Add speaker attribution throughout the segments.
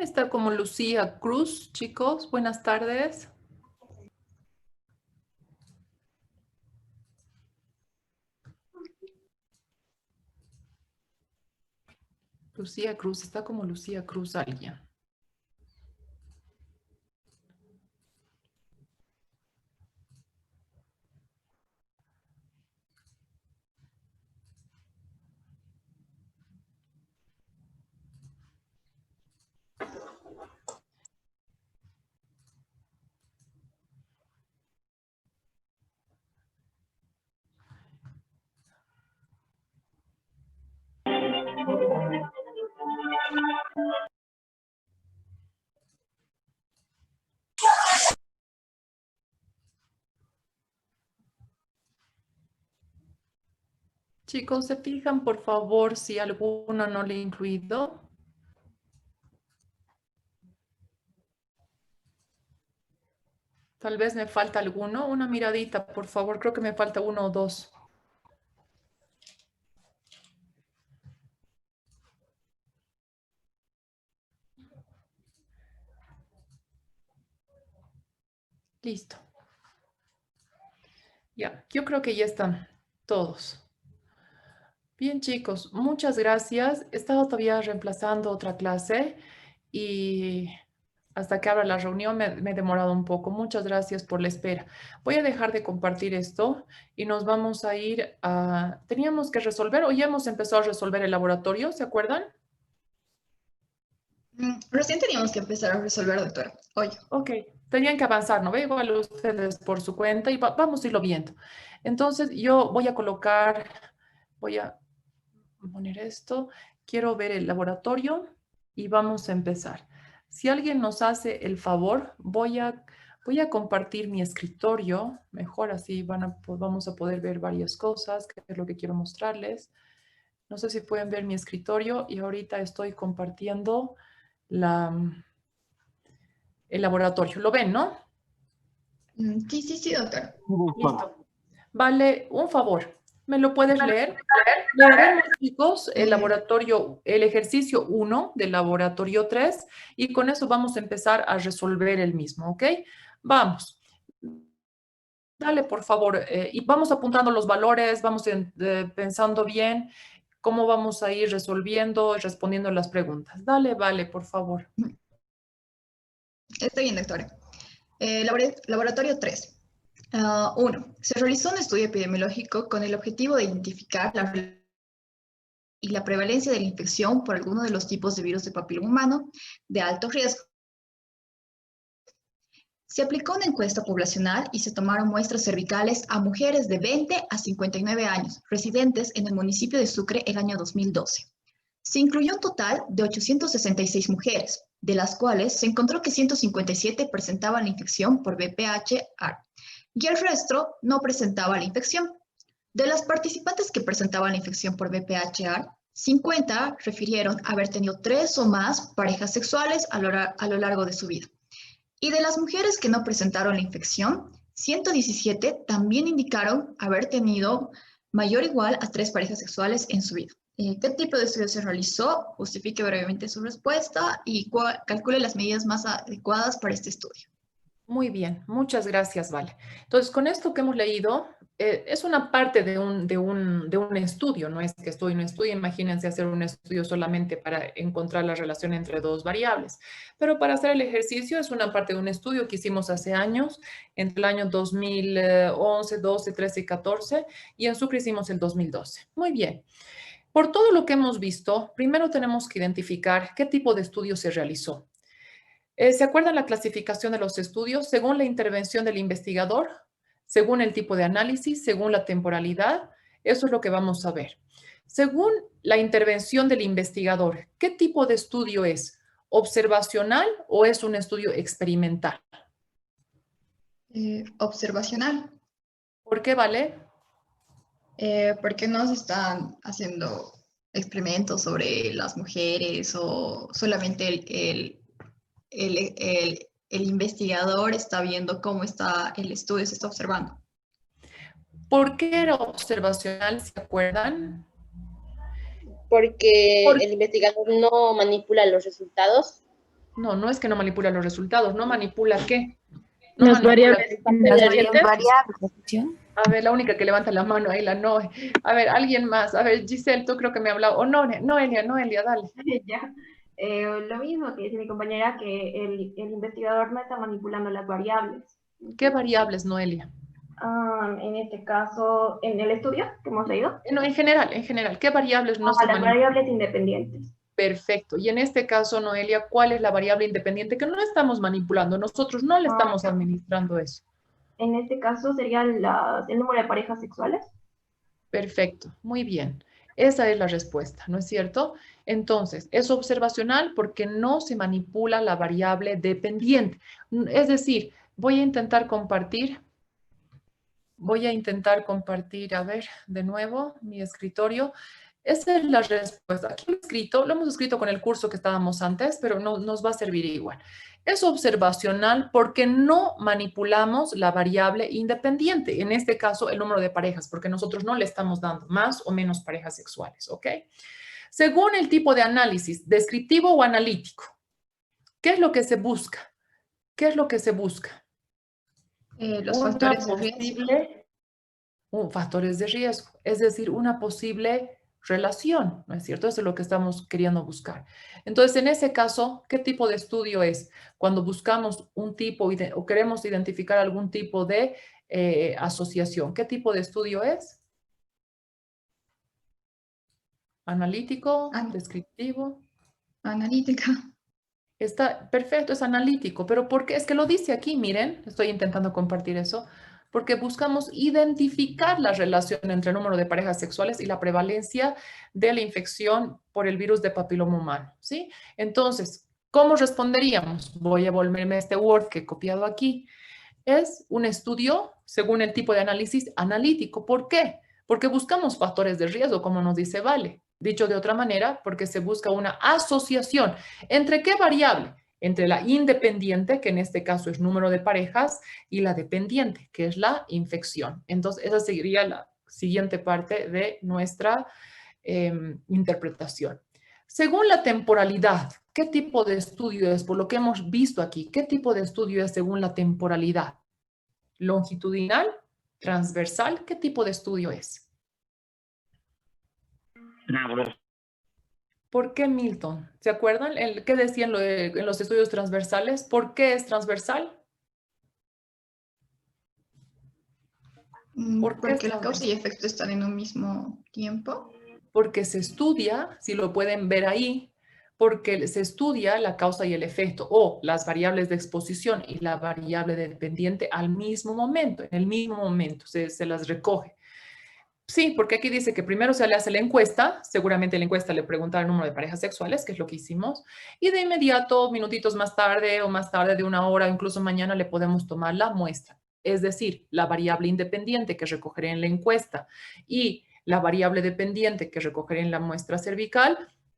Speaker 1: ¿Quién está como Lucía Cruz, chicos? Buenas tardes. Lucía Cruz, está como Lucía Cruz alguien. Chicos, ¿se fijan por favor si alguno no le he incluido? Tal vez me falta alguno. Una miradita, por favor. Creo que me falta uno o dos. Listo. Ya, yo creo que ya están todos. Bien, chicos, muchas gracias. He estado todavía reemplazando otra clase y hasta que abra la reunión me he demorado un poco. Muchas gracias por la espera. Voy a dejar de compartir esto y nos vamos a ir a... Teníamos que resolver o ya hemos empezado a resolver el laboratorio, ¿se acuerdan?
Speaker 2: Recién teníamos que empezar a resolver, doctora. Hoy.
Speaker 1: Ok, tenían que avanzar, ¿no ve? Igual ustedes por su cuenta y vamos a irlo viendo. Entonces yo voy a colocar, voy a poner esto, quiero ver el laboratorio y vamos a empezar. Si alguien nos hace el favor, voy a compartir mi escritorio, mejor así vamos a poder ver varias cosas, que es lo que quiero mostrarles. No sé si pueden ver mi escritorio y ahorita estoy compartiendo el laboratorio. ¿Lo ven, no?
Speaker 2: Sí, doctora.
Speaker 1: Listo. Vale, un favor. ¿Me lo puedes leer? Leeremos, chicos, el laboratorio, el ejercicio 1 del laboratorio 3 y con eso vamos a empezar a resolver el mismo, ¿ok? Vamos. Dale, por favor, y vamos apuntando los valores, vamos pensando bien cómo vamos a ir resolviendo y respondiendo las preguntas. Dale, vale, por favor.
Speaker 2: Está bien, doctora. Laboratorio 3. 1. Se realizó un estudio epidemiológico con el objetivo de identificar y la prevalencia de la infección por alguno de los tipos de virus de papiloma humano de alto riesgo. Se aplicó una encuesta poblacional y se tomaron muestras cervicales a mujeres de 20 a 59 años, residentes en el municipio de Sucre el año 2012. Se incluyó un total de 866 mujeres, de las cuales se encontró que 157 presentaban la infección por VPH-AR y el resto no presentaba la infección. De las participantes que presentaban la infección por VPH-AR, 50 refirieron haber tenido 3 o más parejas sexuales a lo largo de su vida. Y de las mujeres que no presentaron la infección, 117 también indicaron haber tenido mayor o igual a 3 parejas sexuales en su vida. ¿Qué tipo de estudio se realizó? Justifique brevemente su respuesta y calcule las medidas más adecuadas para este estudio.
Speaker 1: Muy bien, muchas gracias, Vale. Entonces, con esto que hemos leído, es una parte de un estudio, no es que estoy en un estudio, imagínense hacer un estudio solamente para encontrar la relación entre dos variables, pero para hacer el ejercicio es una parte de un estudio que hicimos hace años, entre el año 2011, 12, 13 y 14, y en Sucre hicimos el 2012. Muy bien. Por todo lo que hemos visto, primero tenemos que identificar qué tipo de estudio se realizó. ¿Se acuerdan la clasificación de los estudios según la intervención del investigador, según el tipo de análisis, según la temporalidad? Eso es lo que vamos a ver. Según la intervención del investigador, ¿qué tipo de estudio es? ¿Observacional o es un estudio experimental?
Speaker 2: Observacional.
Speaker 1: ¿Por qué, Vale?
Speaker 2: Porque no se están haciendo experimentos sobre las mujeres o solamente el investigador está viendo cómo está el estudio, se está observando.
Speaker 1: ¿Por qué era observacional? ¿Se acuerdan?
Speaker 3: Porque el investigador no manipula los resultados.
Speaker 1: No, no es que no manipula los resultados. ¿No manipula qué? ¿No
Speaker 3: Las
Speaker 1: manipula
Speaker 3: variables
Speaker 1: qué?
Speaker 3: independientes.
Speaker 4: Variables.
Speaker 1: A ver, la única que levanta la mano ahí, la Noe. A ver, alguien más. A ver, Giselle, tú creo que me ha hablado. O no, Noelia, dale.
Speaker 5: Ya. Lo mismo que dice mi compañera, que el investigador no está manipulando las variables.
Speaker 1: ¿Qué variables, Noelia?
Speaker 5: En este caso, en el estudio que hemos leído,
Speaker 1: No, en general, ¿qué variables no se
Speaker 5: las
Speaker 1: manipulan?
Speaker 5: variables independientes.
Speaker 1: Perfecto. Y en este caso, Noelia, ¿cuál es la variable independiente que no estamos manipulando? Nosotros no le estamos administrando eso.
Speaker 5: En este caso sería el número de parejas sexuales.
Speaker 1: Perfecto, muy bien. Esa es la respuesta, ¿no es cierto? Entonces, es observacional porque no se manipula la variable dependiente. Es decir, voy a intentar compartir, a ver, de nuevo, mi escritorio. Esa es la respuesta. Aquí lo hemos escrito con el curso que estábamos antes, pero no, nos va a servir igual. Es observacional porque no manipulamos la variable independiente, en este caso el número de parejas, porque nosotros no le estamos dando más o menos parejas sexuales, ¿ok? Según el tipo de análisis, descriptivo o analítico, ¿qué es lo que se busca? ¿Qué es lo que se busca?
Speaker 2: Los factores de riesgo.
Speaker 1: Factores de riesgo, es decir, una posible relación, ¿no es cierto? Eso es lo que estamos queriendo buscar. Entonces, en ese caso, ¿qué tipo de estudio es? Cuando buscamos un tipo o queremos identificar algún tipo de asociación, ¿qué tipo de estudio es? ¿Analítico? ¿Descriptivo?
Speaker 2: Analítica.
Speaker 1: Está perfecto, es analítico, pero ¿por qué? Es que lo dice aquí, miren, estoy intentando compartir eso, porque buscamos identificar la relación entre el número de parejas sexuales y la prevalencia de la infección por el virus de papiloma humano, ¿sí? Entonces, ¿cómo responderíamos? Voy a volverme a este Word que he copiado aquí. Es un estudio, según el tipo de análisis, analítico. ¿Por qué? Porque buscamos factores de riesgo, como nos dice Vale. Dicho de otra manera, porque se busca una asociación. ¿Entre qué variable? Entre la independiente, que en este caso es número de parejas, y la dependiente, que es la infección. Entonces, esa sería la siguiente parte de nuestra interpretación. Según la temporalidad, ¿qué tipo de estudio es? Por lo que hemos visto aquí, ¿qué tipo de estudio es según la temporalidad? ¿Longitudinal? ¿Transversal? ¿Qué tipo de estudio es? ¿Por qué Milton? ¿Se acuerdan? ¿Qué decían en los estudios transversales? ¿Por qué es transversal?
Speaker 2: Porque la causa y efecto están en un mismo tiempo.
Speaker 1: Porque se estudia, si lo pueden ver ahí, porque se estudia la causa y el efecto o las variables de exposición y la variable dependiente al mismo momento, en el mismo momento, se las recoge. Sí, porque aquí dice que primero se le hace la encuesta, seguramente la encuesta le pregunta el número de parejas sexuales, que es lo que hicimos, y de inmediato, minutitos más tarde o más tarde de una hora, incluso mañana, le podemos tomar la muestra. Es decir, la variable independiente que recogeré en la encuesta y la variable dependiente que recogeré en la muestra cervical,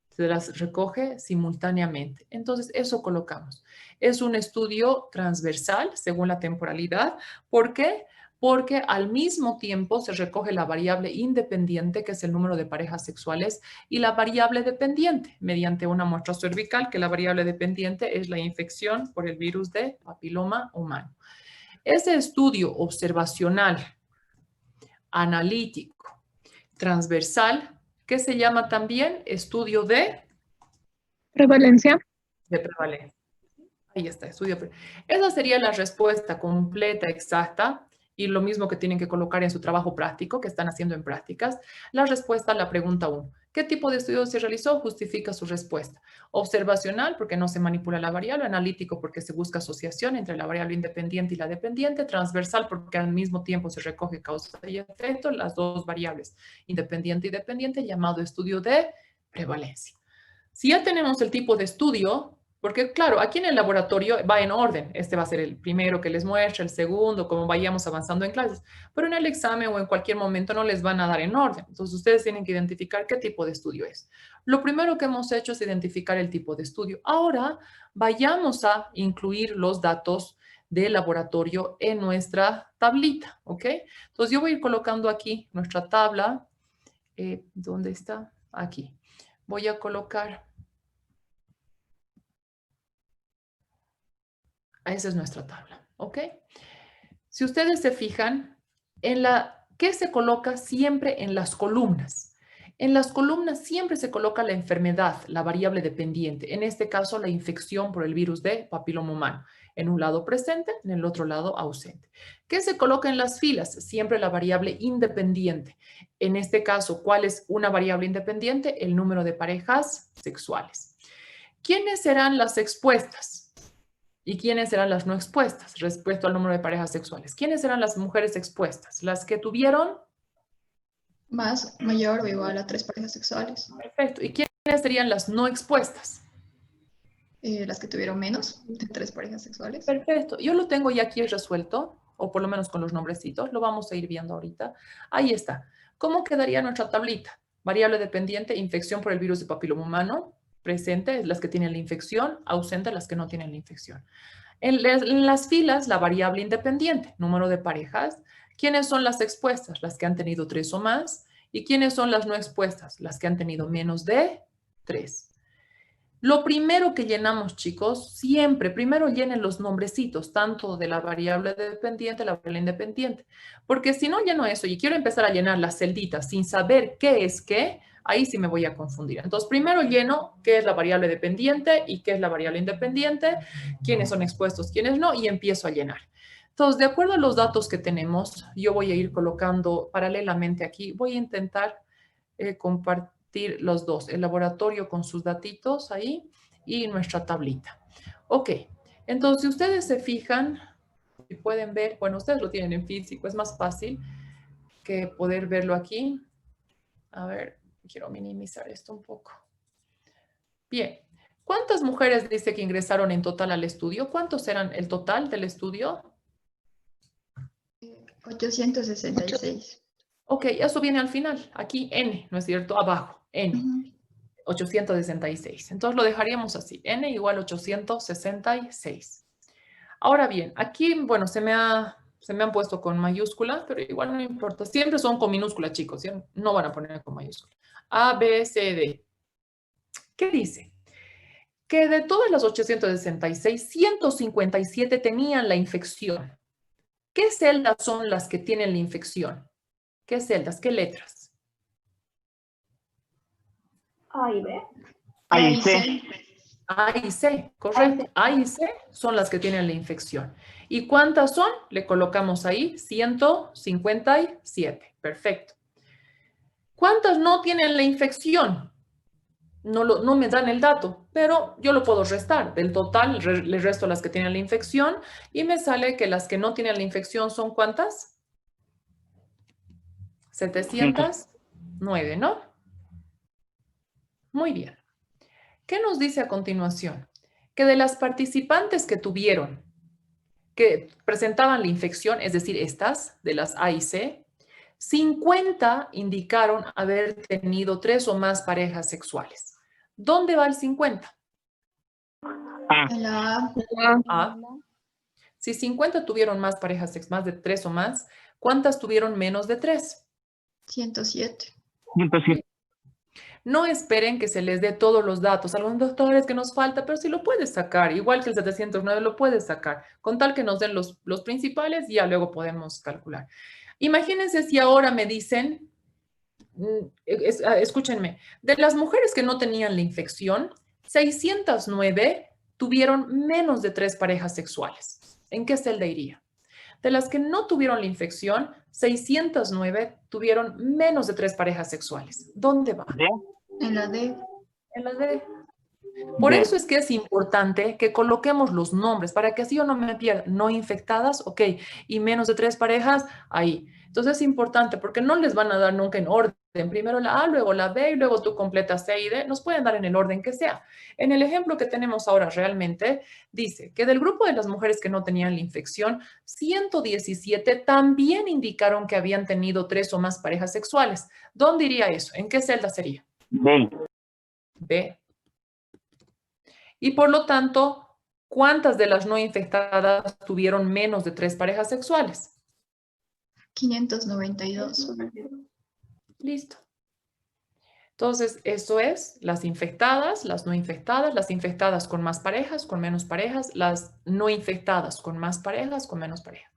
Speaker 1: se las recoge simultáneamente. Entonces, eso colocamos. Es un estudio transversal según la temporalidad. ¿Por qué? Porque al mismo tiempo se recoge la variable independiente, que es el número de parejas sexuales, y la variable dependiente mediante una muestra cervical, que la variable dependiente es la infección por el virus de papiloma humano. Ese estudio observacional, analítico, transversal, que se llama también estudio de
Speaker 3: Prevalencia.
Speaker 1: prevalencia. Ahí está, estudio. Esa sería la respuesta completa, exacta, y lo mismo que tienen que colocar en su trabajo práctico, que están haciendo en prácticas. La respuesta a la pregunta 1. ¿Qué tipo de estudio se realizó? Justifica su respuesta. Observacional, porque no se manipula la variable. Analítico, porque se busca asociación entre la variable independiente y la dependiente. Transversal, porque al mismo tiempo se recoge causa y efecto, las dos variables, independiente y dependiente, llamado estudio de prevalencia. Si ya tenemos el tipo de estudio, porque claro, aquí en el laboratorio va en orden. Este va a ser el primero que les muestra, el segundo, como vayamos avanzando en clases. Pero en el examen o en cualquier momento no les van a dar en orden. Entonces ustedes tienen que identificar qué tipo de estudio es. Lo primero que hemos hecho es identificar el tipo de estudio. Ahora vayamos a incluir los datos del laboratorio en nuestra tablita, ¿ok? Entonces yo voy a ir colocando aquí nuestra tabla. ¿Dónde está? Aquí. Voy a colocar Esa es nuestra tabla, ¿ok? Si ustedes se fijan, ¿qué se coloca siempre en las columnas? En las columnas siempre se coloca la enfermedad, la variable dependiente. En este caso, la infección por el virus de papiloma humano. En un lado presente, en el otro lado ausente. ¿Qué se coloca en las filas? Siempre la variable independiente. En este caso, ¿cuál es una variable independiente? El número de parejas sexuales. ¿Quiénes serán las expuestas? ¿Y quiénes serán las no expuestas respecto al número de parejas sexuales? ¿Quiénes serán las mujeres expuestas? Las que tuvieron...
Speaker 2: Mayor o igual a 3 parejas sexuales.
Speaker 1: Perfecto. ¿Y quiénes serían las no expuestas?
Speaker 2: Las que tuvieron menos de 3 parejas sexuales.
Speaker 1: Perfecto. Yo lo tengo ya aquí resuelto, o por lo menos con los nombrecitos. Lo vamos a ir viendo ahorita. Ahí está. ¿Cómo quedaría nuestra tablita? Variable dependiente, infección por el virus de papiloma humano. Presente, las que tienen la infección. Ausente, las que no tienen la infección. En las filas, la variable independiente, número de parejas. ¿Quiénes son las expuestas? Las que han tenido 3 o más. ¿Y quiénes son las no expuestas? Las que han tenido menos de 3. Lo primero que llenamos, chicos, siempre, primero llenen los nombrecitos, tanto de la variable dependiente, la variable independiente. Porque si no lleno eso y quiero empezar a llenar las celditas sin saber qué es qué, ahí sí me voy a confundir. Entonces, primero lleno qué es la variable dependiente y qué es la variable independiente, quiénes son expuestos, quiénes no, y empiezo a llenar. Entonces, de acuerdo a los datos que tenemos, yo voy a ir colocando paralelamente aquí, voy a intentar compartir los dos, el laboratorio con sus datitos ahí y nuestra tablita. Ok, entonces si ustedes se fijan, y pueden ver, bueno, ustedes lo tienen en físico, es más fácil que poder verlo aquí. A ver, quiero minimizar esto un poco. Bien, ¿cuántas mujeres dice que ingresaron en total al estudio? ¿Cuántos eran el total del estudio?
Speaker 2: 866.
Speaker 1: Ok, eso viene al final, aquí N, ¿no es cierto? Abajo, N, 866. Entonces lo dejaríamos así, N igual 866. Ahora bien, aquí, bueno, se me han puesto con mayúscula, pero igual no importa. Siempre son con minúscula, chicos, ¿sí? No van a poner con mayúscula. A, B, C, D. ¿Qué dice? Que de todas las 866, 157 tenían la infección. ¿Qué celdas son las que tienen la infección? ¿Qué celdas? ¿Qué letras?
Speaker 5: A y B.
Speaker 2: A y C.
Speaker 1: A y C, correcto. A y C son las que tienen la infección. ¿Y cuántas son? Le colocamos ahí 157. Perfecto. ¿Cuántas no tienen la infección? No me dan el dato, pero yo lo puedo restar. Del total le resto las que tienen la infección y me sale que las que no tienen la infección son ¿cuántas? 709, ¿no? Muy bien. ¿Qué nos dice a continuación? Que de las participantes que presentaban la infección, es decir, estas, de las A y C, 50 indicaron haber tenido 3 o más parejas sexuales. ¿Dónde va el 50?
Speaker 2: En la
Speaker 1: A. Si 50 tuvieron más parejas sexuales, más de 3 o más, ¿cuántas tuvieron menos de 3?
Speaker 2: 107.
Speaker 1: No esperen que se les dé todos los datos. Algunos doctores que nos falta, pero si lo puedes sacar, igual que el 709 lo puedes sacar, con tal que nos den los principales y ya luego podemos calcular. Imagínense si ahora me dicen, escúchenme, de las mujeres que no tenían la infección, 609 tuvieron menos de 3 parejas sexuales. ¿En qué celda iría? De las que no tuvieron la infección, 609 tuvieron menos de 3 parejas sexuales. ¿Dónde va?
Speaker 2: En la D.
Speaker 1: En la D. Por eso es que es importante que coloquemos los nombres, para que así yo no me pierda. No infectadas, ok, y menos de 3 parejas, ahí. Entonces es importante porque no les van a dar nunca en orden. Primero la A, luego la B y luego tú completas C y D. Nos pueden dar en el orden que sea. En el ejemplo que tenemos ahora realmente, dice que del grupo de las mujeres que no tenían la infección, 117 también indicaron que habían tenido 3 o más parejas sexuales. ¿Dónde iría eso? ¿En qué celda sería?
Speaker 4: B.
Speaker 1: B. Y por lo tanto, ¿cuántas de las no infectadas tuvieron menos de 3 parejas sexuales?
Speaker 2: 592.
Speaker 1: Listo. Entonces, eso es las infectadas, las no infectadas, las infectadas con más parejas, con menos parejas, las no infectadas con más parejas, con menos parejas.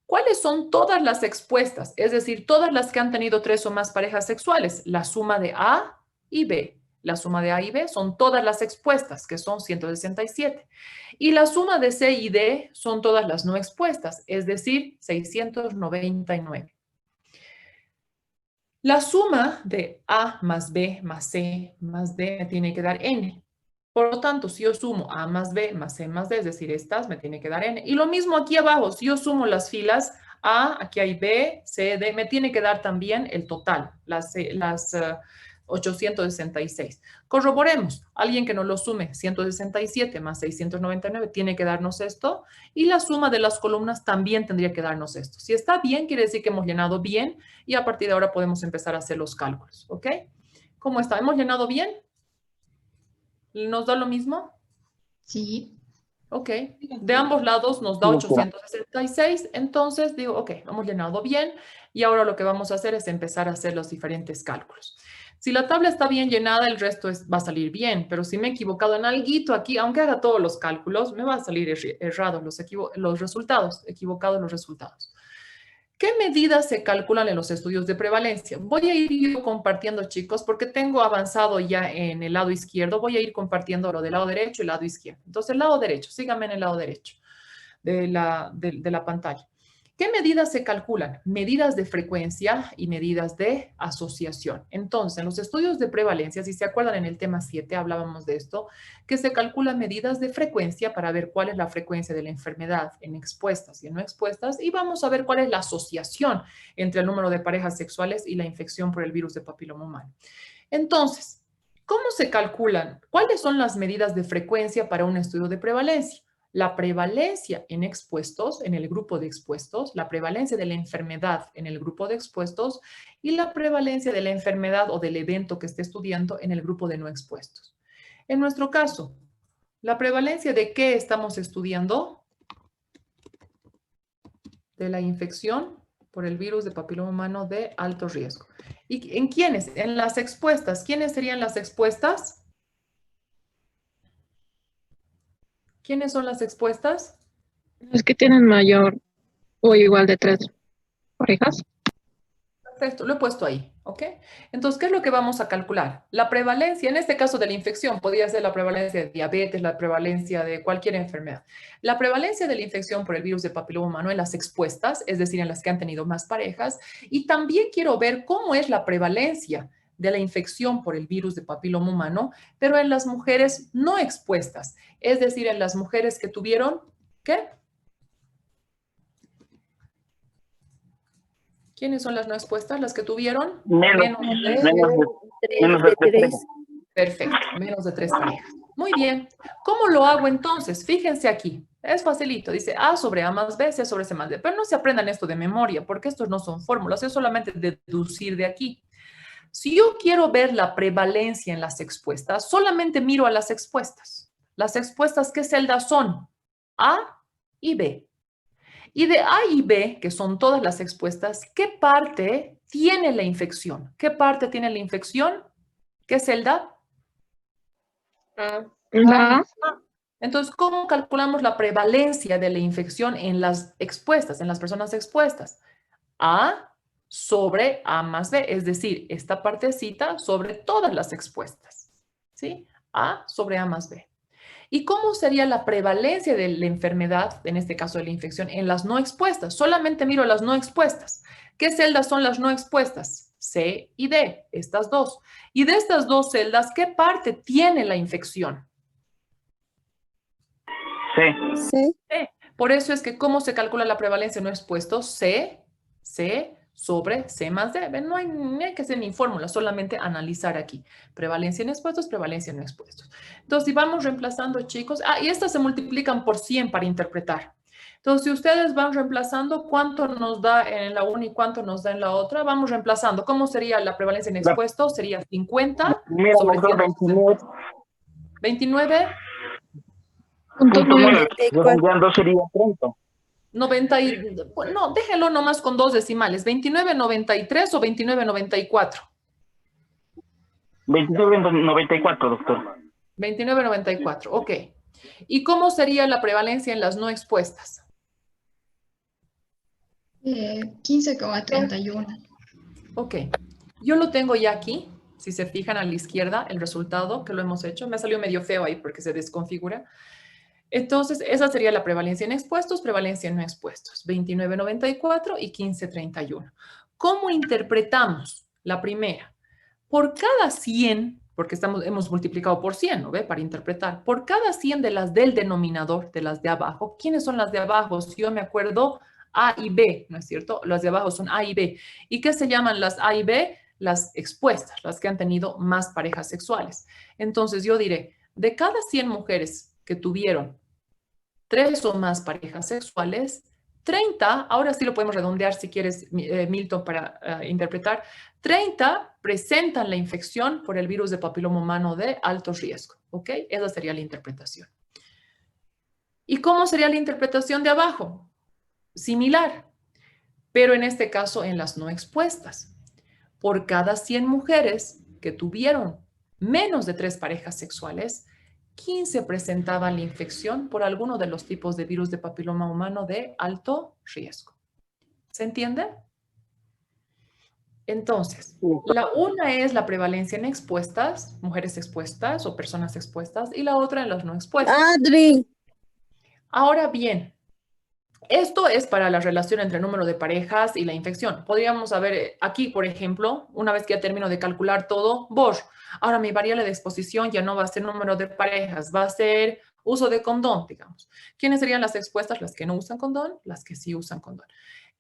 Speaker 1: ¿Cuáles son todas las expuestas? Es decir, todas las que han tenido 3 o más parejas sexuales. La suma de A y B. La suma de A y B son todas las expuestas, que son 167. Y la suma de C y D son todas las no expuestas, es decir, 699. La suma de A más B más C más D me tiene que dar N. Por lo tanto, si yo sumo A más B más C más D, es decir, estas me tiene que dar N. Y lo mismo aquí abajo, si yo sumo las filas A, aquí hay B, C, D, me tiene que dar también el total, las 866. Corroboremos, alguien que no lo sume, 167 más 699, tiene que darnos esto. Y la suma de las columnas también tendría que darnos esto. Si está bien, quiere decir que hemos llenado bien y a partir de ahora podemos empezar a hacer los cálculos, ¿ok? ¿Cómo está? ¿Hemos llenado bien? ¿Nos da lo mismo?
Speaker 2: Sí.
Speaker 1: Ok. De ambos lados nos da 866. Entonces digo, ok, hemos llenado bien y ahora lo que vamos a hacer es empezar a hacer los diferentes cálculos. Si la tabla está bien llenada, el resto va a salir bien, pero si me he equivocado en alguito aquí, aunque haga todos los cálculos, me va a salir errado los resultados, equivocados los resultados. ¿Qué medidas se calculan en los estudios de prevalencia? Voy a ir yo compartiendo, chicos, porque tengo avanzado ya en el lado izquierdo. Voy a ir compartiendo lo del lado derecho y el lado izquierdo. Entonces, el lado derecho, síganme en el lado derecho de la pantalla. ¿Qué medidas se calculan? Medidas de frecuencia y medidas de asociación. Entonces, en los estudios de prevalencia, si se acuerdan en el tema 7, hablábamos de esto, que se calculan medidas de frecuencia para ver cuál es la frecuencia de la enfermedad en expuestas y en no expuestas, y vamos a ver cuál es la asociación entre el número de parejas sexuales y la infección por el virus de papiloma humano. Entonces, ¿cómo se calculan? ¿Cuáles son las medidas de frecuencia para un estudio de prevalencia? La prevalencia en expuestos, en el grupo de expuestos, la prevalencia de la enfermedad en el grupo de expuestos y la prevalencia de la enfermedad o del evento que esté estudiando en el grupo de no expuestos. En nuestro caso, ¿la prevalencia de qué estamos estudiando? De la infección por el virus de papiloma humano de alto riesgo. ¿Y en quiénes? En las expuestas. ¿Quiénes serían las expuestas? ¿Quiénes son las expuestas?
Speaker 3: Los que tienen mayor o igual de 3 parejas.
Speaker 1: Perfecto, lo he puesto ahí, ¿ok? Entonces, ¿qué es lo que vamos a calcular? La prevalencia, en este caso de la infección, podría ser la prevalencia de diabetes, la prevalencia de cualquier enfermedad. La prevalencia de la infección por el virus de papiloma humano en las expuestas, es decir, en las que han tenido más parejas, y también quiero ver cómo es la prevalencia de la infección por el virus de papiloma humano, pero en las mujeres no expuestas, es decir, en las mujeres que tuvieron, ¿qué? ¿Quiénes son las no expuestas? Las que tuvieron menos
Speaker 4: de 3.
Speaker 1: Perfecto, menos de 3 parejas. Muy bien. ¿Cómo lo hago entonces? Fíjense aquí. Es facilito. Dice A sobre A más B, C sobre C más D. Pero no se aprendan esto de memoria, porque estos no son fórmulas. Es solamente deducir de aquí. Si yo quiero ver la prevalencia en las expuestas, solamente miro a las expuestas. Las expuestas, ¿qué celdas son? A y B. Y de A y B, que son todas las expuestas, ¿qué parte tiene la infección? ¿Qué parte tiene la infección? ¿Qué celda?
Speaker 3: La
Speaker 1: Entonces, ¿cómo calculamos la prevalencia de la infección en las expuestas, en las personas expuestas? A sobre A más B, es decir, esta partecita sobre todas las expuestas, ¿sí? A sobre A más B. ¿Y cómo sería la prevalencia de la enfermedad, en este caso de la infección, en las no expuestas? Solamente miro las no expuestas. ¿Qué celdas son las no expuestas? C y D, estas dos. Y de estas dos celdas, ¿qué parte tiene la infección?
Speaker 4: Sí.
Speaker 1: C. Por eso es que, ¿cómo se calcula la prevalencia en no expuestos? C sobre C más D. No hay que hacer ni fórmula, solamente analizar aquí. Prevalencia en expuestos, prevalencia en no expuestos. Entonces, si vamos reemplazando, chicos, y estas se multiplican por 100 para interpretar. Entonces, si ustedes van reemplazando, ¿cuánto nos da en la una y cuánto nos da en la otra? Vamos reemplazando. ¿Cómo sería la prevalencia en expuestos? Sería 50 sobre 160. 29.
Speaker 3: punto 9.
Speaker 4: 94. Sería 30.
Speaker 1: 90 y, no, déjenlo nomás con 2 decimales, 29.93 o 29.94.
Speaker 4: 29,94, doctor.
Speaker 1: 29,94, ok. ¿Y cómo sería la prevalencia en las no expuestas?
Speaker 2: 15,31.
Speaker 1: Ok. Yo lo tengo ya aquí. Si se fijan a la izquierda, el resultado que lo hemos hecho. Me ha salido medio feo ahí porque se desconfigura. Entonces, esa sería la prevalencia en expuestos, prevalencia en no expuestos. 29,94 y 15,31. ¿Cómo interpretamos la primera? Por cada 100, porque hemos multiplicado por 100, ¿no ve? Para interpretar. Por cada 100 de las del denominador, de las de abajo. ¿Quiénes son las de abajo? Si yo me acuerdo, A y B, ¿no es cierto? Las de abajo son A y B. ¿Y qué se llaman las A y B? Las expuestas, las que han tenido más parejas sexuales. Entonces yo diré, de cada 100 mujeres que tuvieron 3 o más parejas sexuales, 30, ahora sí lo podemos redondear si quieres, Milton, para interpretar, 30 presentan la infección por el virus de papiloma humano de alto riesgo, ¿ok? Esa sería la interpretación. ¿Y cómo sería la interpretación de abajo? Similar, pero en este caso en las no expuestas. Por cada 100 mujeres que tuvieron menos de 3 parejas sexuales, 15 presentaban la infección por alguno de los tipos de virus de papiloma humano de alto riesgo. ¿Se entiende? Entonces, la una es la prevalencia en expuestas, mujeres expuestas o personas expuestas, y la otra en las no expuestas.
Speaker 6: Adri.
Speaker 1: Ahora bien, esto es para la relación entre el número de parejas y la infección. Podríamos saber aquí, por ejemplo, una vez que ya termino de calcular todo, ahora mi variable de exposición ya no va a ser número de parejas, va a ser uso de condón, digamos. ¿Quiénes serían las expuestas? Las que no usan condón, las que sí usan condón.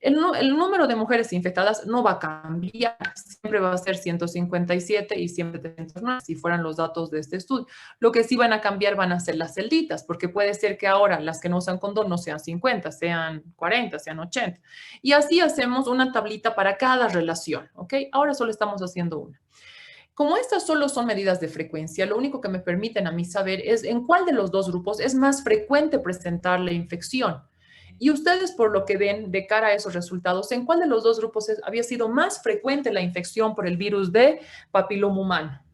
Speaker 1: El número de mujeres infectadas no va a cambiar, siempre va a ser 157 y siempre 309, si fueran los datos de este estudio. Lo que sí van a cambiar van a ser las celditas, porque puede ser que ahora las que no usan condón no sean 50, sean 40, sean 80. Y así hacemos una tablita para cada relación, ¿ok? Ahora solo estamos haciendo una. Como estas solo son medidas de frecuencia, lo único que me permiten a mí saber es en cuál de los dos grupos es más frecuente presentar la infección. Y ustedes, por lo que ven de cara a esos resultados, ¿en cuál de los dos grupos había sido más frecuente la infección por el virus de papiloma humano?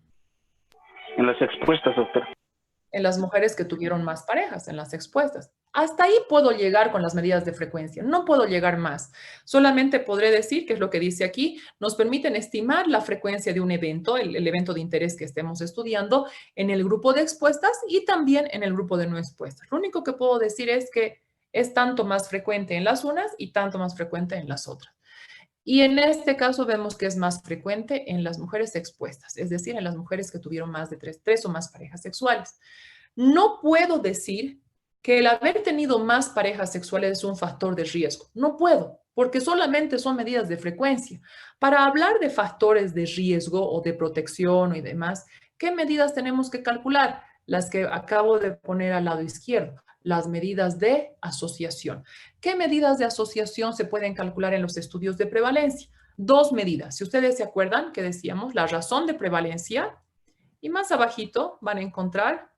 Speaker 4: En las expuestas, doctor.
Speaker 1: En las mujeres que tuvieron más parejas, en las expuestas. Hasta ahí puedo llegar con las medidas de frecuencia, no puedo llegar más. Solamente podré decir, que es lo que dice aquí, nos permiten estimar la frecuencia de un evento, el evento de interés que estemos estudiando, en el grupo de expuestas y también en el grupo de no expuestas. Lo único que puedo decir es que es tanto más frecuente en las unas y tanto más frecuente en las otras. Y en este caso vemos que es más frecuente en las mujeres expuestas, es decir, en las mujeres que tuvieron más de tres o más parejas sexuales. No puedo decir que el haber tenido más parejas sexuales es un factor de riesgo. No puedo, porque solamente son medidas de frecuencia. Para hablar de factores de riesgo o de protección y demás, ¿qué medidas tenemos que calcular? Las que acabo de poner al lado izquierdo, las medidas de asociación. ¿Qué medidas de asociación se pueden calcular en los estudios de prevalencia? 2 medidas. Si ustedes se acuerdan que decíamos la razón de prevalencia y más abajito van a encontrar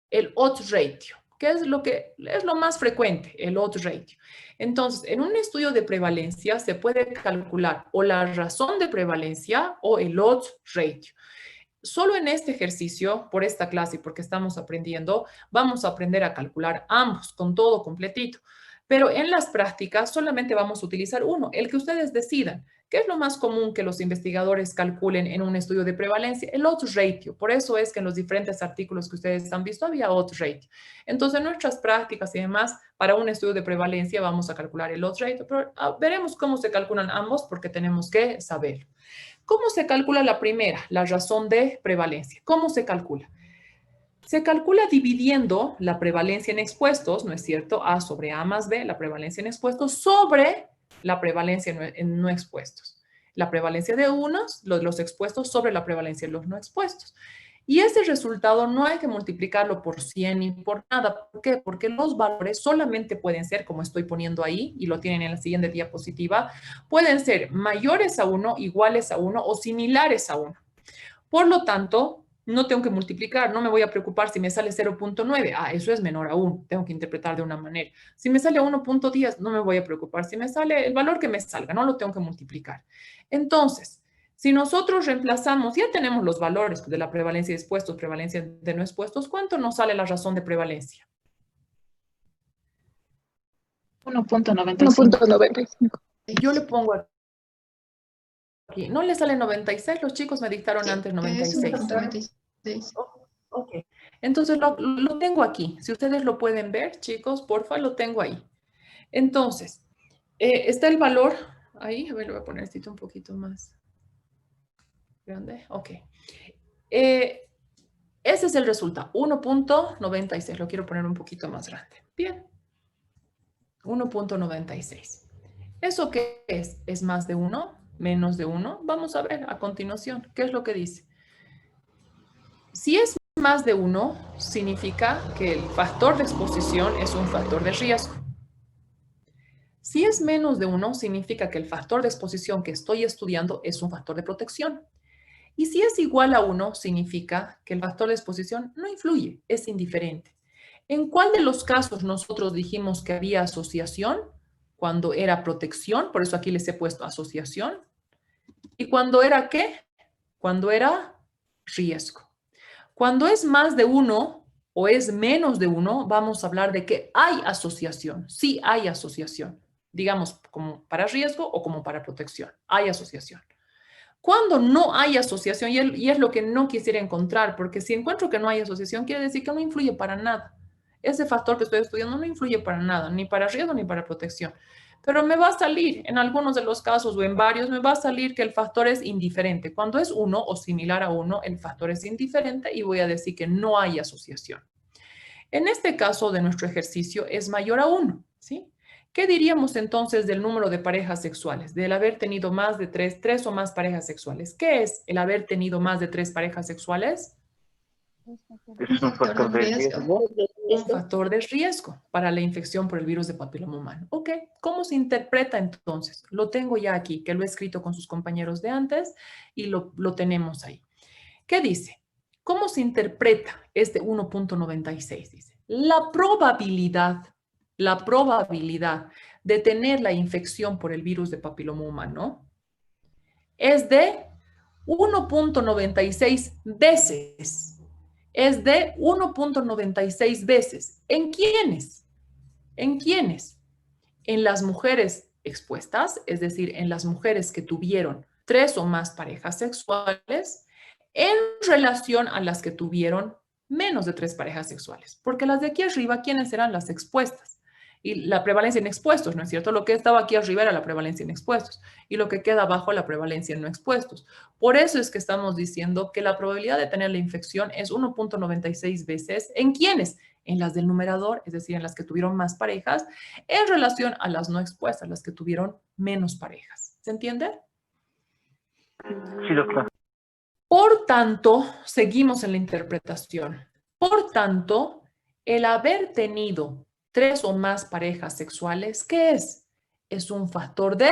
Speaker 1: el odds ratio, que es lo más frecuente, el odds ratio. Entonces, en un estudio de prevalencia se puede calcular o la razón de prevalencia o el odds ratio. Solo en este ejercicio, por esta clase y porque estamos aprendiendo, vamos a aprender a calcular ambos con todo completito. Pero en las prácticas solamente vamos a utilizar uno, el que ustedes decidan. ¿Qué es lo más común que los investigadores calculen en un estudio de prevalencia? El odds ratio. Por eso es que en los diferentes artículos que ustedes han visto había odds ratio. Entonces, en nuestras prácticas y demás, para un estudio de prevalencia vamos a calcular el odds ratio, pero veremos cómo se calculan ambos porque tenemos que saberlo. ¿Cómo se calcula la primera, la razón de prevalencia? ¿Cómo se calcula? Se calcula dividiendo la prevalencia en expuestos, ¿no es cierto? A sobre A más B, la prevalencia en expuestos, sobre la prevalencia en no expuestos. La prevalencia de unos, los expuestos, sobre la prevalencia de los no expuestos. Y ese resultado no hay que multiplicarlo por 100 ni por nada. ¿Por qué? Porque los valores solamente pueden ser, como estoy poniendo ahí, y lo tienen en la siguiente diapositiva, pueden ser mayores a 1, iguales a 1 o similares a 1. Por lo tanto, no tengo que multiplicar, no me voy a preocupar si me sale 0.9. Eso es menor a 1, tengo que interpretar de una manera. Si me sale 1.10, no me voy a preocupar. Si me sale el valor que me salga, no lo tengo que multiplicar. Entonces, Si nosotros reemplazamos, ya tenemos los valores de la prevalencia de expuestos, prevalencia de no expuestos, ¿cuánto nos sale la razón de prevalencia?
Speaker 3: 1.95.
Speaker 2: 1.95.
Speaker 1: Yo le pongo aquí. ¿No le sale 96? Los chicos me dictaron
Speaker 2: Sí,
Speaker 1: antes
Speaker 2: es
Speaker 1: 96.
Speaker 2: 1.96.
Speaker 1: Ok. Entonces lo tengo aquí. Si ustedes lo pueden ver, chicos, porfa, lo tengo ahí. Entonces, está el valor ahí. A ver, lo voy a poner esto un poquito más grande. Ok. Ese es el resultado. 1.96. Lo quiero poner un poquito más grande. Bien. 1.96. ¿Eso qué es? ¿Es más de 1? ¿Menos de 1? Vamos a ver a continuación. ¿Qué es lo que dice? Si es más de 1, significa que el factor de exposición es un factor de riesgo. Si es menos de 1, significa que el factor de exposición que estoy estudiando es un factor de protección. Y si es igual a 1, significa que el factor de exposición no influye, es indiferente. ¿En cuál de los casos nosotros dijimos que había asociación? Cuando era protección, por eso aquí les he puesto asociación. ¿Y cuando era qué? Cuando era riesgo. Cuando es más de 1 o es menos de 1, vamos a hablar de que hay asociación. Sí hay asociación. Digamos, como para riesgo o como para protección. Hay asociación. Cuando no hay asociación, y es lo que no quisiera encontrar, porque si encuentro que no hay asociación, quiere decir que no influye para nada. Ese factor que estoy estudiando no influye para nada, ni para riesgo ni para protección. Pero me va a salir, en algunos de los casos o en varios, me va a salir que el factor es indiferente. Cuando es 1 o similar a 1, el factor es indiferente y voy a decir que no hay asociación. En este caso de nuestro ejercicio es mayor a 1, ¿sí? ¿Qué diríamos entonces del número de parejas sexuales? Del haber tenido más de tres o más parejas sexuales. ¿Qué es el haber tenido más de 3 parejas sexuales?
Speaker 4: Es un factor de riesgo.
Speaker 1: Un factor de riesgo para la infección por el virus de papiloma humano. Ok, ¿cómo se interpreta entonces? Lo tengo ya aquí, que lo he escrito con sus compañeros de antes y lo tenemos ahí. ¿Qué dice? ¿Cómo se interpreta este 1.96? Dice, la probabilidad de tener la infección por el virus de papiloma humano es de 1.96 veces. Es de 1.96 veces. ¿En quiénes? ¿En quiénes? En las mujeres expuestas, es decir, en las mujeres que tuvieron 3 o más parejas sexuales, en relación a las que tuvieron menos de 3 parejas sexuales. Porque las de aquí arriba, ¿quiénes eran las expuestas? Y la prevalencia en expuestos, ¿no es cierto? Lo que estaba aquí arriba era la prevalencia en expuestos y lo que queda abajo la prevalencia en no expuestos. Por eso es que estamos diciendo que la probabilidad de tener la infección es 1.96 veces. ¿En quiénes? En las del numerador, es decir, en las que tuvieron más parejas, en relación a las no expuestas, las que tuvieron menos parejas. ¿Se entiende?
Speaker 4: Sí, doctor.
Speaker 1: Por tanto, seguimos en la interpretación. Por tanto, el haber tenido 3 o más parejas sexuales, ¿qué es? Es un factor de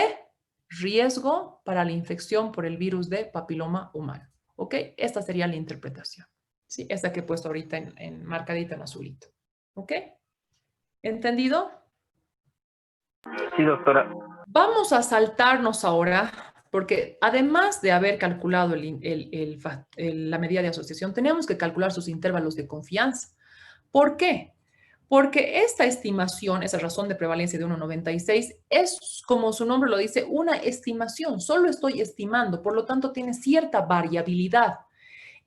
Speaker 1: riesgo para la infección por el virus de papiloma humano. ¿Ok? Esta sería la interpretación. ¿Sí? Esta que he puesto ahorita en marcadita en azulito. ¿Ok? ¿Entendido?
Speaker 4: Sí, doctora.
Speaker 1: Vamos a saltarnos ahora, porque además de haber calculado la medida de asociación, teníamos que calcular sus intervalos de confianza. ¿Por qué? Porque esta estimación, esa razón de prevalencia de 1.96, es, como su nombre lo dice, una estimación. Solo estoy estimando, por lo tanto, tiene cierta variabilidad.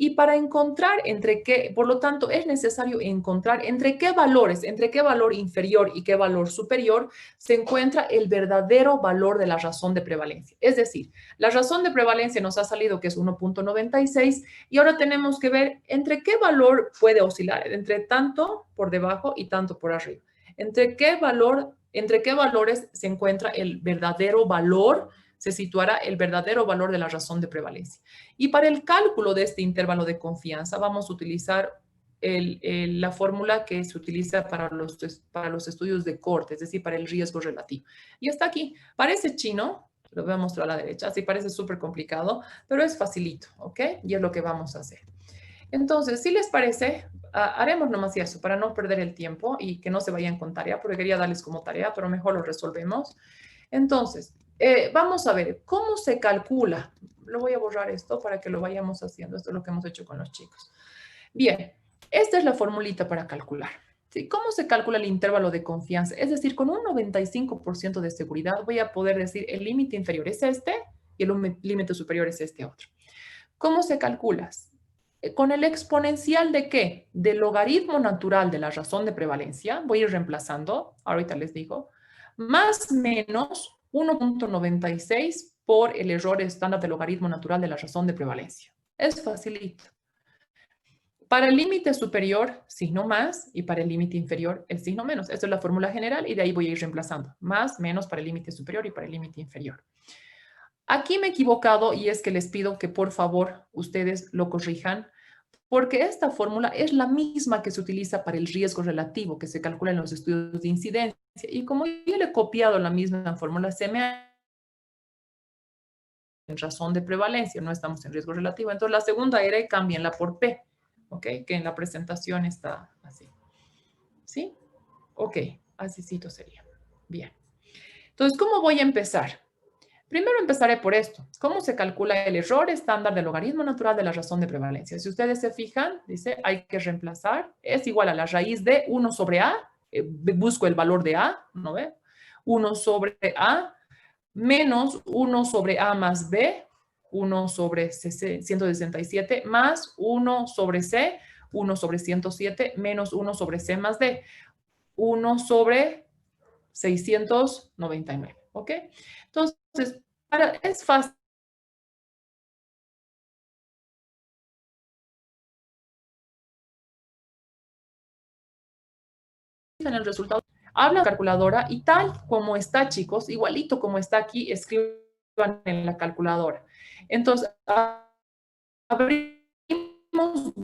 Speaker 1: Y para encontrar entre qué, por lo tanto, es necesario encontrar entre qué valores, entre qué valor inferior y qué valor superior se encuentra el verdadero valor de la razón de prevalencia. Es decir, la razón de prevalencia nos ha salido que es 1.96 y ahora tenemos que ver entre qué valor puede oscilar, entre tanto por debajo y tanto por arriba. Entre qué valores se encuentra el verdadero valor, se situará el verdadero valor de la razón de prevalencia. Y para el cálculo de este intervalo de confianza vamos a utilizar la fórmula que se utiliza para los estudios de corte, es decir, para el riesgo relativo. Y está aquí. Parece chino, lo voy a mostrar a la derecha, así parece súper complicado, pero es facilito, ¿ok? Y es lo que vamos a hacer. Entonces, si les parece, haremos nomás eso para no perder el tiempo y que no se vayan con tarea, porque quería darles como tarea, pero mejor lo resolvemos. Entonces, Vamos a ver, ¿cómo se calcula? Lo voy a borrar esto para que lo vayamos haciendo. Esto es lo que hemos hecho con los chicos. Bien, esta es la formulita para calcular. ¿Sí? ¿Cómo se calcula el intervalo de confianza? Es decir, con un 95% de seguridad voy a poder decir el límite inferior es este y el límite superior es este otro. ¿Cómo se calcula? Con el exponencial de ¿qué? Del logaritmo natural de la razón de prevalencia, voy a ir reemplazando, ahorita les digo, más menos 1.96 por el error estándar del logaritmo natural de la razón de prevalencia. Es facilito. Para el límite superior, signo más, y para el límite inferior, el signo menos. Esta es la fórmula general y de ahí voy a ir reemplazando. Más, menos para el límite superior y para el límite inferior. Aquí me he equivocado y es que les pido que por favor ustedes lo corrijan, porque esta fórmula es la misma que se utiliza para el riesgo relativo que se calcula en los estudios de incidencia. Y como yo le he copiado la misma fórmula, se me ha en razón de prevalencia, no estamos en riesgo relativo. Entonces la segunda era y cámbienla por P, ¿ok? Que en la presentación está así. ¿Sí? Ok, asícito sería. Bien. Entonces, ¿cómo voy a empezar? Primero empezaré por esto. ¿Cómo se calcula el error estándar del logaritmo natural de la razón de prevalencia? Si ustedes se fijan, dice, hay que reemplazar, es igual a la raíz de 1 sobre A, busco el valor de A, ¿no ve? 1 sobre A menos 1 sobre A más B, 1 sobre 167, más 1 sobre C, 1 sobre 107, menos 1 sobre C más D, 1 sobre 699, ¿ok? Entonces, es fácil en el resultado. Habla la calculadora y tal como está, chicos, igualito como está aquí, escriban en la calculadora. Entonces, abrimos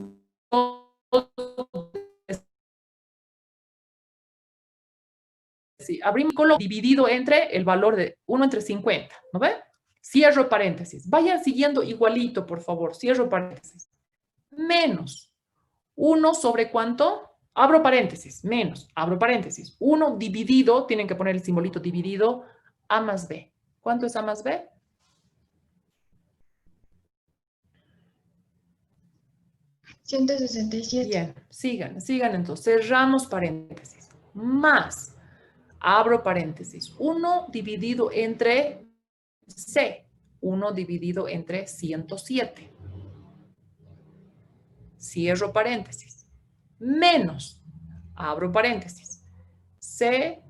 Speaker 1: sí, abrimos lo dividido entre el valor de 1 entre 50, ¿no ve? Cierro paréntesis. Vayan siguiendo igualito, por favor. Cierro paréntesis. Menos 1 sobre ¿cuánto? Abro paréntesis, menos, abro paréntesis. 1 dividido, tienen que poner el simbolito dividido, A más B. ¿Cuánto es A más B?
Speaker 2: 167.
Speaker 1: Bien, sigan entonces. Cerramos paréntesis. Más, abro paréntesis. 1 dividido entre C. 1 dividido entre 107. Cierro paréntesis. Menos, abro paréntesis. C,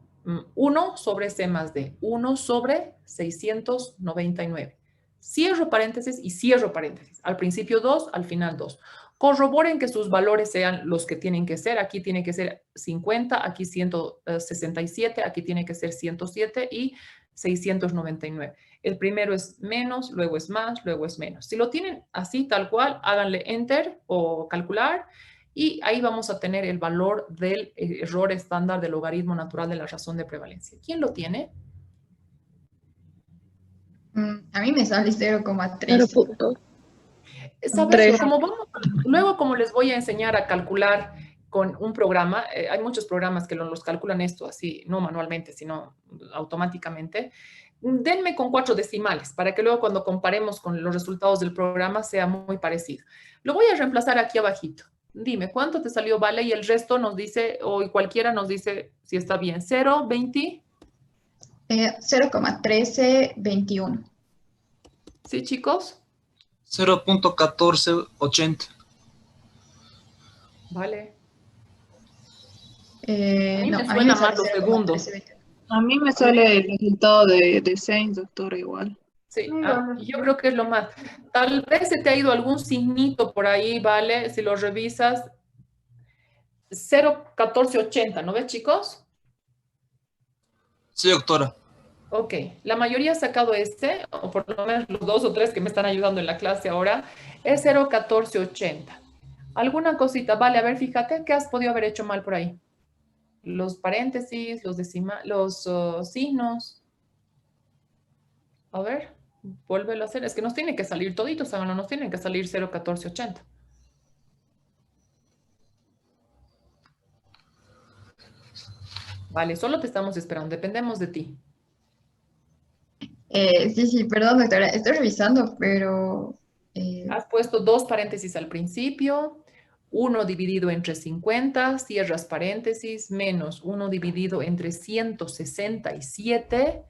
Speaker 1: 1 sobre C más D. 1 sobre 699. Cierro paréntesis y cierro paréntesis. Al principio 2, al final 2. Corroboren que sus valores sean los que tienen que ser. Aquí tiene que ser 50, aquí 167, aquí tiene que ser 107 y 699. El primero es menos, luego es más, luego es menos. Si lo tienen así, tal cual, háganle enter o calcular y ahí vamos a tener el valor del error estándar del logaritmo natural de la razón de prevalencia. ¿Quién lo tiene?
Speaker 2: A mí me sale 0,3.
Speaker 3: 0.3.
Speaker 1: ¿Sabes? Luego, como les voy a enseñar a calcular con un programa, hay muchos programas que los calculan esto así, no manualmente, sino automáticamente. Denme con 4 decimales para que luego cuando comparemos con los resultados del programa sea muy parecido. Lo voy a reemplazar aquí abajito. Dime, ¿cuánto te salió, Vale? Y el resto nos dice, o cualquiera nos dice si está bien. 0, 20.
Speaker 2: 0,1321.
Speaker 1: ¿Sí, chicos?
Speaker 6: 0.1480.
Speaker 1: Vale. A mí
Speaker 2: No,
Speaker 1: me
Speaker 2: a mí me
Speaker 1: suena
Speaker 2: sale
Speaker 1: más los segundos.
Speaker 2: 0,1321.
Speaker 3: A mí me sale el resultado de Sainz, doctor, igual.
Speaker 1: Sí, yo creo que es lo más. Tal vez se te ha ido algún signito por ahí, ¿vale? Si lo revisas, 0,1480, ¿no ves, chicos?
Speaker 6: Sí, doctora.
Speaker 1: Ok, la mayoría ha sacado este, o por lo menos los 2 o 3 que me están ayudando en la clase ahora, es 0,1480. ¿Alguna cosita? Vale, a ver, fíjate, ¿qué has podido haber hecho mal por ahí? Los paréntesis, los signos. A ver, vuélvelo a hacer. Es que nos tiene que salir toditos, ¿saben? No nos tienen que salir 0,1480. Vale, solo te estamos esperando, dependemos de ti.
Speaker 2: Sí, perdón, doctora, estoy revisando, pero
Speaker 1: Has puesto 2 paréntesis al principio, 1 dividido entre 50, cierras paréntesis, menos 1 dividido entre 167,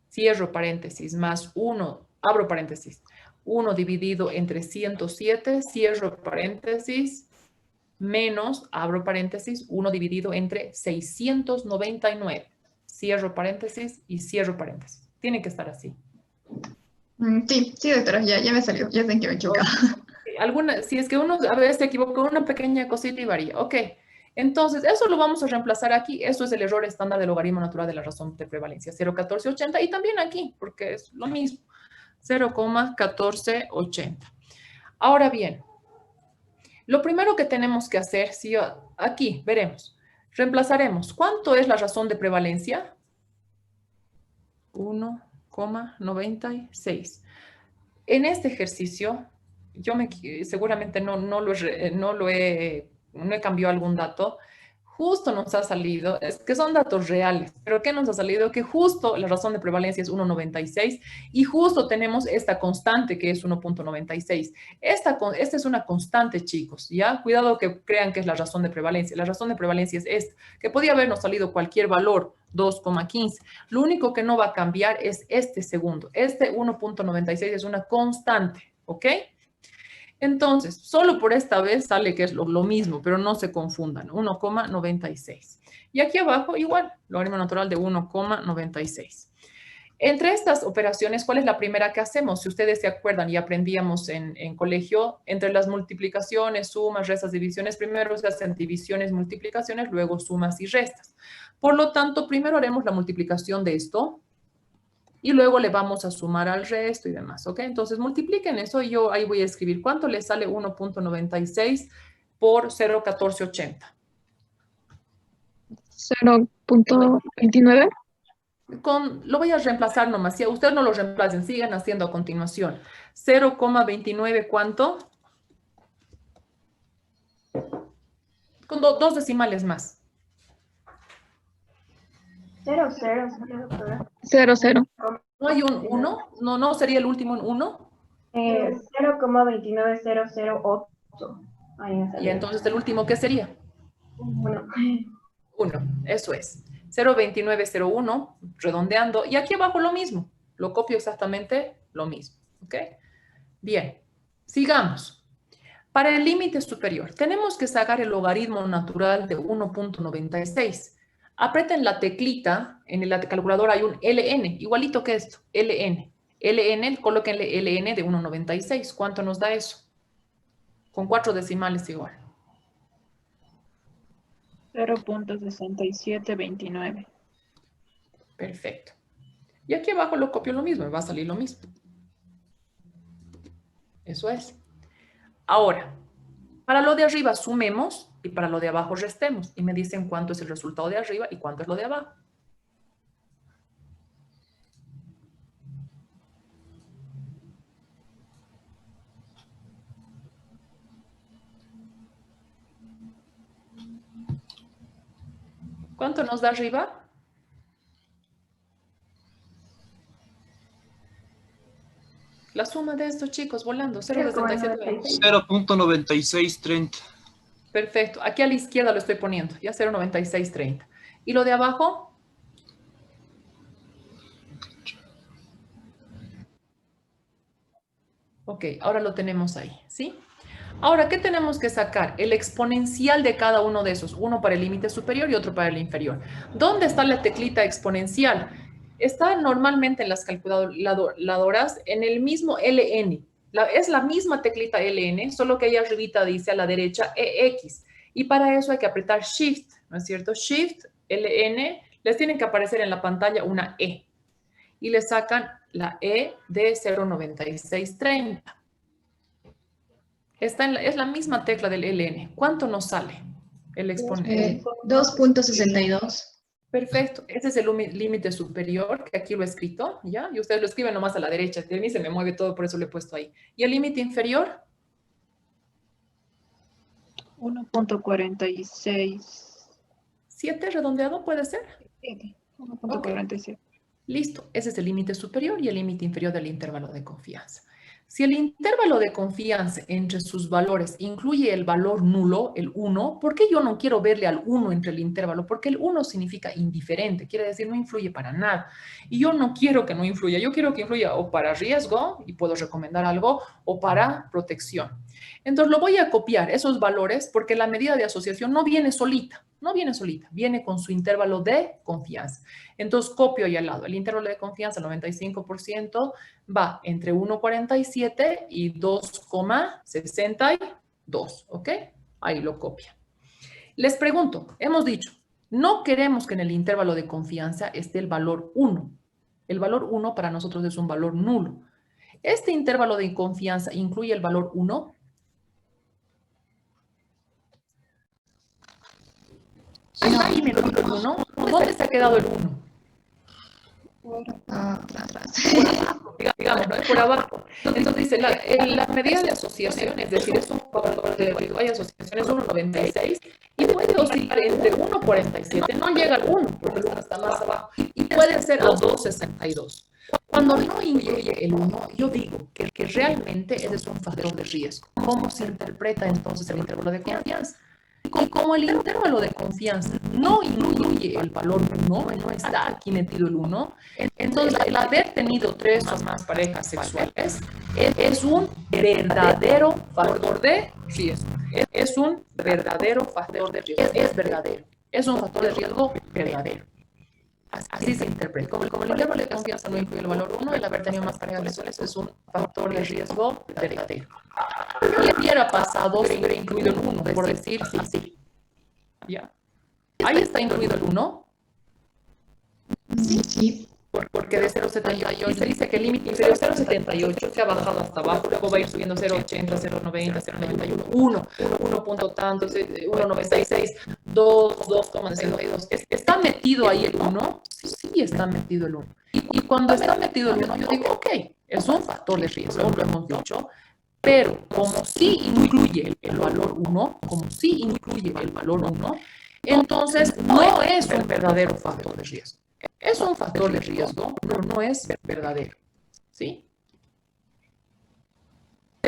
Speaker 1: cierro paréntesis, más 1, abro paréntesis, 1 dividido entre 107, cierro paréntesis, menos, abro paréntesis, 1 dividido entre 699, cierro paréntesis y cierro paréntesis. Tiene que estar así.
Speaker 2: sí, doctora, ya me salió, ya sé en que me he equivocado.
Speaker 1: Si es que uno a veces se equivoca una pequeña cosita y varía. Ok, entonces eso lo vamos a reemplazar aquí. Eso es el error estándar del logaritmo natural de la razón de prevalencia, 0,1480, y también aquí, porque es lo mismo, 0,1480. Ahora bien, lo primero que tenemos que hacer, si aquí veremos, reemplazaremos. ¿Cuánto es la razón de prevalencia? 1,96. En este ejercicio, seguramente no he cambiado algún dato. Justo nos ha salido, es que son datos reales, pero ¿qué nos ha salido? Que justo la razón de prevalencia es 1,96 y justo tenemos esta constante que es 1,96. Esta es una constante, chicos, ¿ya? Cuidado que crean que es la razón de prevalencia. La razón de prevalencia es esta, que podía habernos salido cualquier valor, 2,15. Lo único que no va a cambiar es este segundo. Este 1,96 es una constante, ¿ok? Entonces, solo por esta vez sale que es lo mismo, pero no se confundan, 1,96. Y aquí abajo igual, logaritmo natural de 1,96. Entre estas operaciones, ¿cuál es la primera que hacemos? Si ustedes se acuerdan y aprendíamos en colegio, entre las multiplicaciones, sumas, restas, divisiones, primero se hacen divisiones, multiplicaciones, luego sumas y restas. Por lo tanto, primero haremos la multiplicación de esto y luego le vamos a sumar al resto y demás, ¿ok? Entonces, multipliquen eso y yo ahí voy a escribir cuánto le sale 1,96 por 0,1480.
Speaker 3: 0.29.
Speaker 1: Lo voy a reemplazar nomás. Si a ustedes no lo reemplacen, sigan haciendo a continuación. 0,29, ¿cuánto? Con dos decimales más.
Speaker 5: 0, 0, doctora.
Speaker 3: 0.
Speaker 1: ¿No hay un 1? No, sería el último en 1.
Speaker 5: 0,29008.
Speaker 1: Y entonces el último, ¿qué sería?
Speaker 5: 1.
Speaker 1: 1, eso es. 0,2901, redondeando. Y aquí abajo lo mismo. Lo copio exactamente lo mismo. ¿Ok? Bien, sigamos. Para el límite superior, tenemos que sacar el logaritmo natural de 1,96. Aprieten la teclita, en la calculadora hay un LN, igualito que esto, LN. LN, colóquenle LN de 1,96. ¿Cuánto nos da eso? Con 4 decimales igual.
Speaker 3: 0.6729.
Speaker 1: Perfecto. Y aquí abajo lo copio lo mismo, me va a salir lo mismo. Eso es. Ahora, para lo de arriba sumemos y para lo de abajo restemos. Y me dicen cuánto es el resultado de arriba y cuánto es lo de abajo. ¿Cuánto nos da arriba? La suma de estos chicos volando, 0,7720.
Speaker 6: 0.9630.
Speaker 1: Perfecto. Aquí a la izquierda lo estoy poniendo, ya 0,9630. ¿Y lo de abajo? Ok, ahora lo tenemos ahí, ¿sí? Ahora, ¿qué tenemos que sacar? El exponencial de cada uno de esos. Uno para el límite superior y otro para el inferior. ¿Dónde está la teclita exponencial? Está normalmente en las calculadoras en el mismo LN. Es la misma teclita LN, solo que ahí arribita dice a la derecha EX. Y para eso hay que apretar Shift, ¿no es cierto? Shift, LN, les tiene que aparecer en la pantalla una E. Y le sacan la E de 0,9630. Es la misma tecla del LN. ¿Cuánto nos sale el exponente?
Speaker 2: 2.62.
Speaker 1: Perfecto. Ese es el límite superior, que aquí lo he escrito, ¿ya? Y ustedes lo escriben nomás a la derecha. A mí se me mueve todo, por eso lo he puesto ahí. ¿Y el límite inferior?
Speaker 3: 1.46.
Speaker 1: 7 redondeado, ¿puede ser?
Speaker 3: 1.47.
Speaker 1: Listo, ese es el límite superior y el límite inferior del intervalo de confianza. Si el intervalo de confianza entre sus valores incluye el valor nulo, el 1, ¿por qué yo no quiero verle al 1 entre el intervalo? Porque el 1 significa indiferente, quiere decir no influye para nada. Y yo no quiero que no influya, yo quiero que influya o para riesgo, y puedo recomendar algo, o para protección. Entonces lo voy a copiar, esos valores, porque la medida de asociación no viene solita, viene con su intervalo de confianza. Entonces copio ahí al lado, el intervalo de confianza, 95%, va entre 1,47 y 2,62, ¿ok? Ahí lo copia. Les pregunto, hemos dicho, no queremos que en el intervalo de confianza esté el valor 1. El valor 1 para nosotros es un valor nulo. ¿Este intervalo de confianza incluye el valor 1? Ahí me quedó el 1. ¿Dónde se ha quedado el 1?
Speaker 2: Atrás.
Speaker 1: Digamos, ¿no? Por abajo. Entonces dice, la medida de asociación, es decir, es un valor de hay asociaciones 1,96 y puede oscilar entre 1,47, no llega al 1 porque el 1 está más abajo, y puede ser a 2,62. Cuando no incluye el 1, yo digo que realmente ese es un factor de riesgo. ¿Cómo se interpreta entonces el intervalo de confianza? Y como el intervalo de confianza no incluye el valor 1, no está aquí metido el 1, entonces el haber tenido 3 o más parejas sexuales es un verdadero factor de riesgo. Es un verdadero factor de riesgo. Es verdadero. Es un factor de riesgo verdadero. Así se interpreta. Como el intervalo de confianza no incluye el valor 1, el haber tenido más parejas sexuales es un factor de riesgo verdadero. ¿Qué hubiera pasado si hubiera incluido el 1? Por decir así. ¿Ya? Ahí está incluido el 1.
Speaker 2: Sí.
Speaker 1: Porque de 0,78 se dice que el límite inferior es 0,78 se ha bajado hasta abajo, luego va a ir subiendo 0,80, 0,90, 0,91, 1 punto tanto, 1,96, 2,62. ¿Está metido ahí el 1? Sí, está metido el 1. Y cuando está metido el 1, yo digo, ok, es un factor de riesgo, lo hemos dicho, pero como sí incluye el valor 1, entonces no es un verdadero factor de riesgo. Es un factor de riesgo, pero no es verdadero, ¿sí?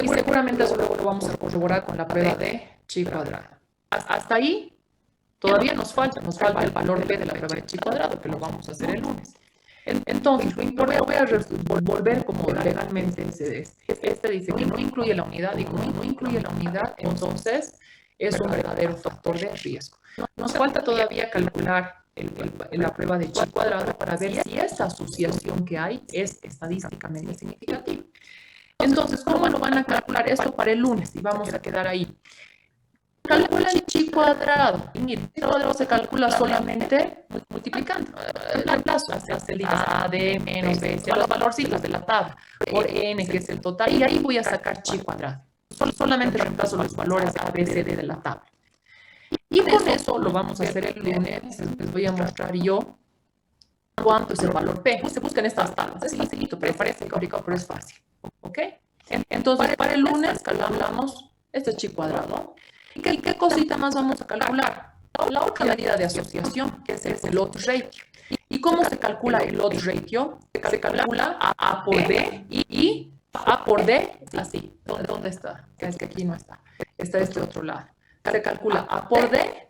Speaker 1: Y seguramente eso luego lo vamos a corroborar con la prueba de chi cuadrado. Hasta ahí todavía nos falta el valor P de la prueba de chi cuadrado, que lo vamos a hacer el lunes. Entonces, voy a volver como legalmente este dice que no incluye la unidad, y como no incluye la unidad, entonces es un verdadero factor de riesgo. Nos falta todavía calcular la prueba de chi cuadrado para ver si esa asociación que hay es estadísticamente significativa. Entonces, ¿cómo lo van a calcular esto para el lunes? Y vamos a quedar ahí. Calcula el chi cuadrado. Y miren, el cuadrado se calcula solamente multiplicando. El reemplazo se hace el A, D, menos B, sea los valorcitos de la tabla, por N, que es el total, y ahí voy a sacar chi cuadrado. Solamente reemplazo los valores A, B, C, D de la tabla. Y con eso lo vamos a hacer el lunes. Les voy a mostrar yo cuánto es el valor P. Se buscan estas tablas. Es facilito, pero parece complicado, pero es fácil. ¿Ok? Entonces, para el lunes calculamos este chi cuadrado. ¿Y qué cosita más vamos a calcular? La otra medida de asociación, que es el odds ratio. ¿Y cómo se calcula el odds ratio? Se calcula A por D y A por D, así. ¿Dónde está? Es que aquí no está. Está de este otro lado. Se calcula A por D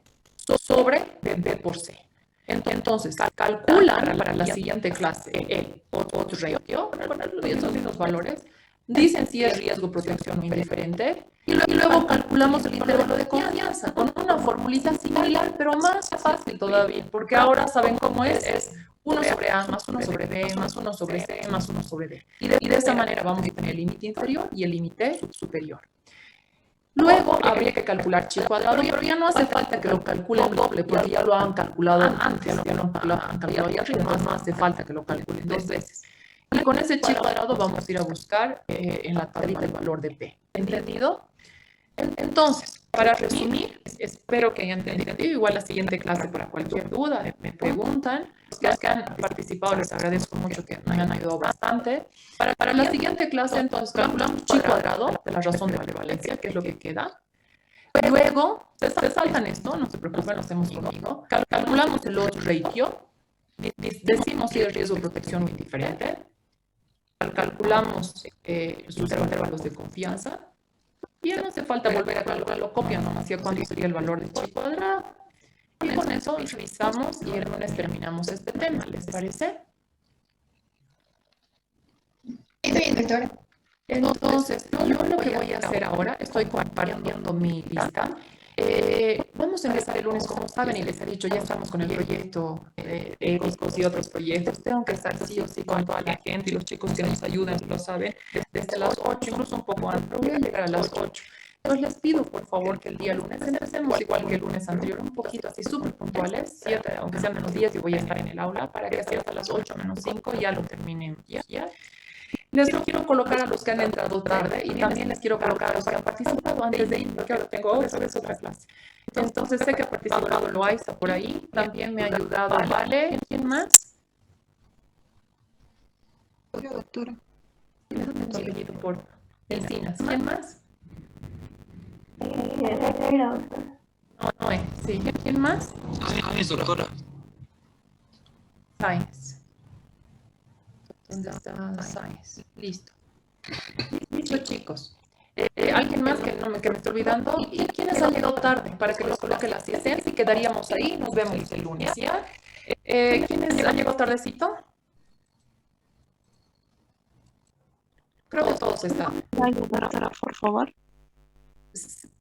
Speaker 1: sobre D por C. Entonces, calculan para la siguiente clase el odds ratio, esos mismos valores, dicen si es riesgo, protección o indiferente, y luego calculamos el intervalo de confianza con una formulita similar, pero más fácil todavía, porque ahora saben cómo es 1 sobre A más 1 sobre B más 1 sobre C más 1 sobre D. Y de esa manera vamos a tener el límite inferior y el límite superior. Luego habría que calcular chi cuadrado, pero ya no hace falta que lo calculen doble, porque ya lo han calculado antes, ya lo han calculado ya arriba, no hace falta que lo calculen 2 veces. Y con ese chi cuadrado vamos a ir a buscar en la tablita el valor de P. ¿Entendido? Entonces, para resumir, espero que hayan entendido. Igual la siguiente clase para cualquier duda, me preguntan. Los que han participado les agradezco mucho que me han ayudado bastante. Para la siguiente clase, entonces, calculamos chi cuadrado de la razón de prevalencia, que es lo que queda. Luego, se saltan esto, no se preocupen, lo hacemos conmigo. Calculamos el odds ratio. decimos si el riesgo de protección muy diferente, calculamos sus intervalos de confianza y ya no hace falta volver a calcularlo, copia nomás hacia cuánto sería el valor de chi cuadrado. Y con eso revisamos y el lunes terminamos este tema, ¿les parece?
Speaker 2: Está bien, doctora.
Speaker 1: Entonces, yo lo que voy a hacer ahora, estoy compartiendo mi lista. Vamos a empezar el lunes, como saben, y les he dicho, ya estamos con el proyecto de ECOS y otros proyectos. Tengo que estar sí o sí con toda la gente y los chicos que nos ayudan, lo saben, desde las 8, incluso un poco antes. Voy a llegar a las 8. Entonces les pido, por favor, que el día lunes empecemos igual que el lunes anterior, un poquito así, súper puntuales, 7, aunque sean menos 10, yo voy a estar en el aula, para que así hasta las 8 menos 5 ya lo terminen. ¿Ya? Les quiero colocar a los que han entrado tarde y también les quiero colocar a los que han participado antes de irme, porque ahora tengo otra clase. Entonces sé que ha participado Loaiza por ahí, también me ha ayudado Vale. ¿Quién más?
Speaker 3: Hola, doctora.
Speaker 1: Déjame tu apellido por Encinas. ¿Quién más? No es. Sí. ¿Quién más?
Speaker 6: Science, doctora.
Speaker 1: Science. ¿Dónde está Science? Listo. Listo, chicos. ¿Alguien más que me esté olvidando? ¿Y quiénes han llegado tarde? Para que los coloque la asistencia y quedaríamos ahí. Nos vemos el lunes, ¿ya? ¿Quiénes han llegado tardecito? Creo que todos están.
Speaker 3: Por favor.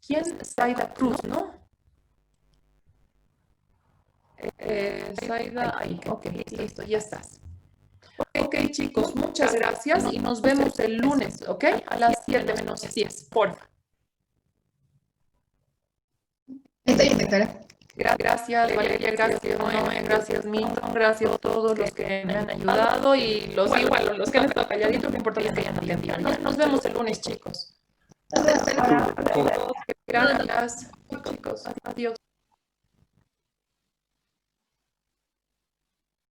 Speaker 1: ¿Quién? Zaida Cruz, ¿no? Zaida, ahí. Ok, listo, ya estás. Ok, chicos, muchas gracias y nos vemos el lunes, ¿ok? A las 7 menos 10, porfa.
Speaker 2: Está bien, doctora.
Speaker 1: Gracias, Valeria, gracias, Noé, gracias, Milton, gracias a todos los que me han ayudado y los que han estado calladitos, lo importante es que hayan atendido. Nos vemos el lunes, chicos. Gracias, chicos, adiós.